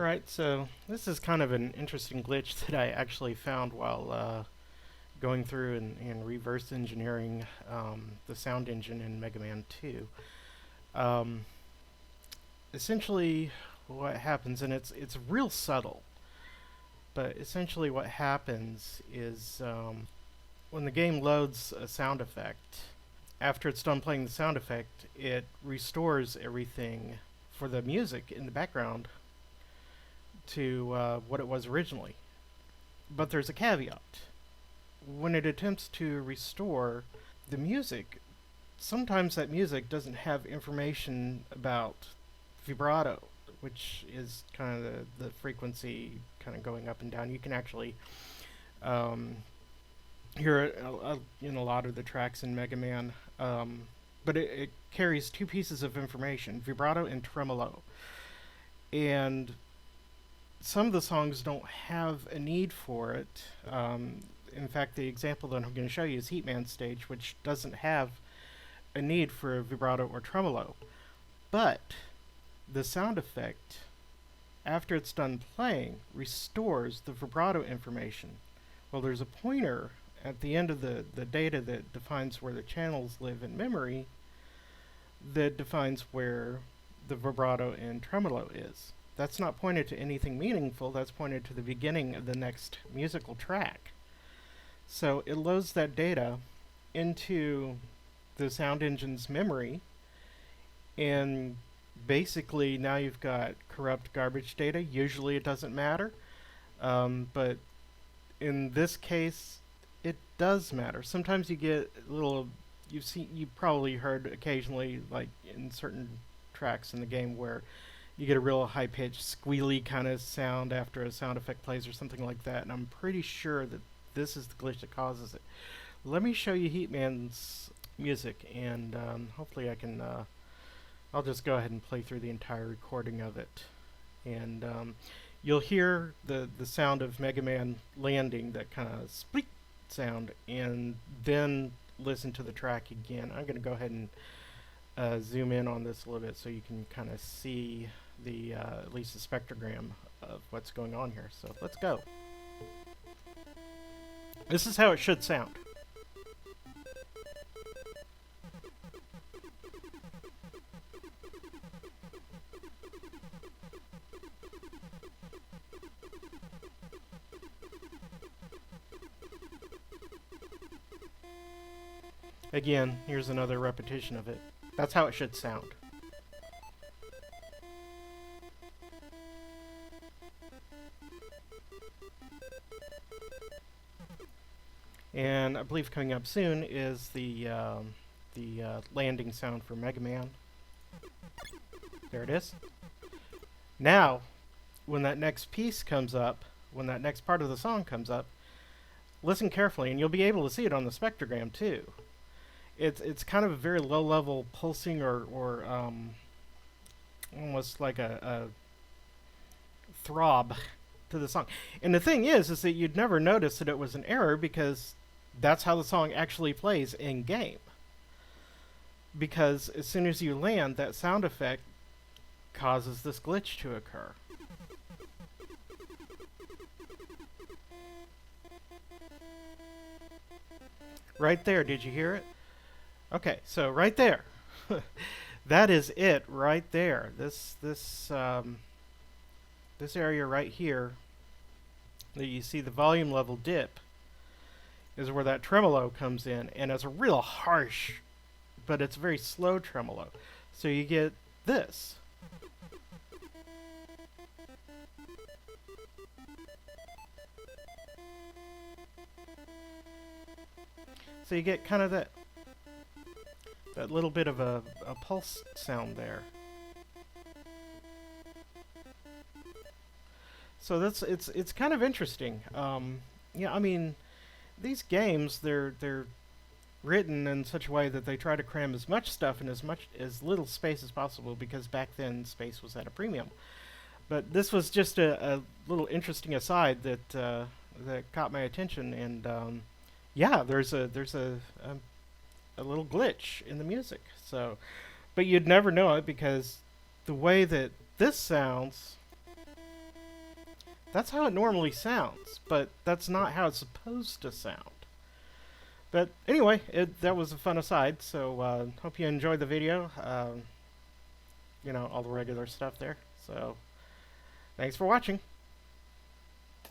Alright, so this is kind of an interesting glitch that I actually found while going through and reverse engineering the sound engine in Megaman 2. Um, Essentially, what happens, and it's real subtle, but essentially what happens is when the game loads a sound effect, after it's done playing the sound effect, it restores everything for the music in the background to what it was originally. But there's a caveat. When it attempts to restore the music, sometimes that music doesn't have information about vibrato, which is kind of the frequency kind of going up and down. You can actually um, hear it in a lot of the tracks in Mega Man, but it carries two pieces of information: vibrato and tremolo. And some of the songs don't have a need for it. In fact, the example that I'm going to show you is Heatman's stage, which doesn't have a need for a vibrato or tremolo. But the sound effect, after it's done playing, restores the vibrato information. Well, there's a pointer at the end of the data that defines where the channels live in memory that defines where the vibrato and tremolo is. That's not pointed to anything meaningful, that's pointed to the beginning of the next musical track. So it loads that data into the sound engine's memory, and basically now you've got corrupt garbage data. Usually it doesn't matter, but in this case it does matter. Sometimes you get little, you probably heard occasionally, like in certain tracks in the game, where you get a real high-pitched squealy kind of sound after a sound effect plays or something like that, and I'm pretty sure that this is the glitch that causes it. Let me show you Heatman's music, and hopefully I can I'll just go ahead and play through the entire recording of it, and you'll hear the sound of Mega Man landing, that kind of spleet sound, and then listen to the track again. I'm going to go ahead and zoom in on this a little bit so you can kind of see the at least the spectrogram of what's going on here. So let's go. This is how it should sound. Again, here's another repetition of it. That's how it should sound. And I believe coming up soon is the landing sound for Mega Man. There it is. Now, when that next piece comes up, when that next part of the song comes up, listen carefully, and you'll be able to see it on the spectrogram too. It's kind of a very low level pulsing, or almost like a throb to the song. And the thing is that you'd never notice that it was an error, because that's how the song actually plays in game. Because as soon as you land, that sound effect causes this glitch to occur. Right there, did you hear it? Okay, so right there. That is it right there. This area right here that you see the volume level dip is where that tremolo comes in, and it's a real harsh, but it's very slow tremolo. So you get this. So you get kind of that little bit of a pulse sound there. So it's kind of interesting. Yeah, I mean, these games, they're written in such a way that they try to cram as much stuff in as little space as possible, because back then space was at a premium. But this was just a little interesting aside that caught my attention, and yeah, there's a little glitch in the music. So, but you'd never know it, because the way that this sounds That's how it normally sounds, but that's not how it's supposed to sound. But anyway, that was a fun aside, so hope you enjoyed the video. You know, all the regular stuff there. So, thanks for watching.